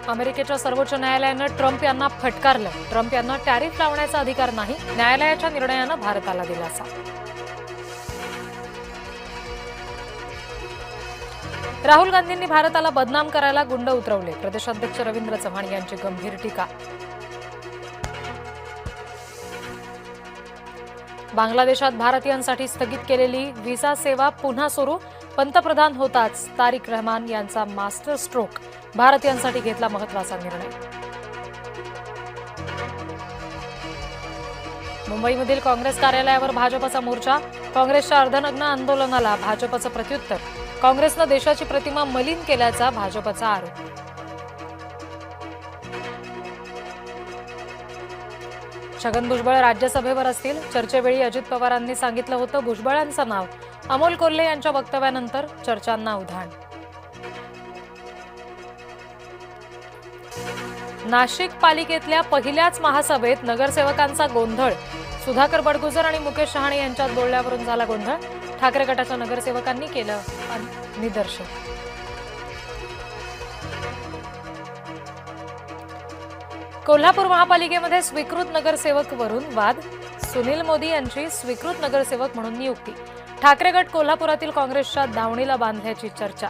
अमेरिकेच्या सर्वोच्च न्यायालयानं ट्रम्प यांना फटकारलं. ट्रम्प यांना टॅरिफ लावण्याचा अधिकार नाही. न्यायालयाच्या निर्णयानं भारताला दिलासा. राहुल गांधींनी भारताला बदनाम करायला गुंड उतरवले. प्रदेशाध्यक्ष रवींद्र चव्हाण यांची गंभीर टीका. बांगलादेशात भारतीयांसाठी स्थगित केलेली व्हिसा सेवा पुन्हा सुरू. पंतप्रधान होताच तारिक रहमान यांचा मास्टर स्ट्रोक. भारतीयांसाठी घेतला महत्त्वाचा निर्णय. मुंबईमधील काँग्रेस कार्यालयावर भाजपचा मोर्चा. काँग्रेसच्या अर्धनग्न आंदोलनाला भाजपचं प्रत्युत्तर. काँग्रेसनं देशाची प्रतिमा मलिन केल्याचा भाजपचा आरोप. छगन भुजबळ राज्यसभेवर असतील. चर्चेवेळी अजित पवारांनी सांगितलं होतं भुजबळांचं नाव. अमोल कोल्हे यांच्या वक्तव्यानंतर चर्चांना उधाण. नाशिक पालिकेतल्या पहिल्याच महासभेत नगरसेवकांचा गोंधळ. सुधाकर बडगुजर आणि मुकेश शहाणे यांच्यात बोलण्यावरून झाला गोंधळ. ठाकरे गटाच्या नगरसेवकांनी केलं निदर्शन. कोल्हापूर महापालिकेमध्ये स्वीकृत नगरसेवक वरून वाद. सुनील मोदी यांची स्वीकृत नगरसेवक म्हणून नियुक्ती. ठाकरे गट कोल्हापुरातील काँग्रेसच्या दावणीला बांधल्याची चर्चा.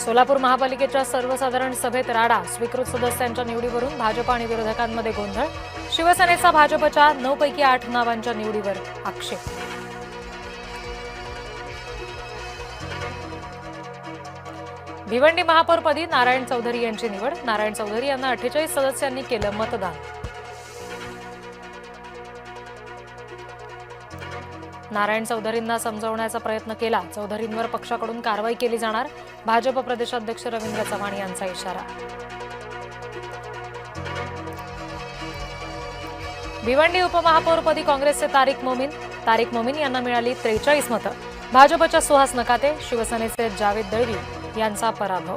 सोलापूर महापालिकेच्या सर्वसाधारण सभेत राडा. स्वीकृत सदस्यांच्या निवडीवरून भाजप आणि विरोधकांमध्ये गोंधळ. शिवसेनेचा भाजपच्या 9 पैकी 8 नावांच्या निवडीवर आक्षेप. भिवंडी महापौरपदी नारायण चौधरी यांची निवड. नारायण चौधरी यांना 48 सदस्यांनी केलं मतदान. नारायण चौधरींना समजवण्याचा प्रयत्न केला. चौधरींवर पक्षाकडून कारवाई केली जाणार. भाजप प्रदेशाध्यक्ष रवींद्र चव्हाण यांचा इशारा. भिवंडी उपमहापौरपदी काँग्रेसचे तारिक मोमीन यांना मिळाली 43 मतं. भाजपच्या सुहास नकाते, शिवसेनेचे जावेद दळवी यांचा पराभव.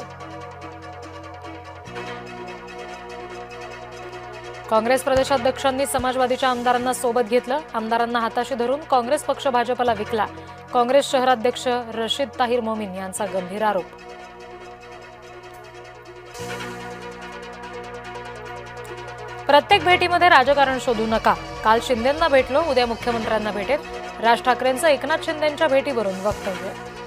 काँग्रेस प्रदेशाध्यक्षांनी समाजवादीच्या आमदारांना सोबत घेतलं. आमदारांना हाताशी धरून काँग्रेस पक्ष भाजपला विकला. काँग्रेस शहराध्यक्ष रशीद ताहिर मोमीन यांचा गंभीर आरोप. प्रत्येक भेटीमध्ये राजकारण शोधू नका. काल शिंदेंना भेटलो, उद्या मुख्यमंत्र्यांना भेटेल. राज ठाकरेंचं एकनाथ शिंदेंच्या भेटीवरून वक्तव्य.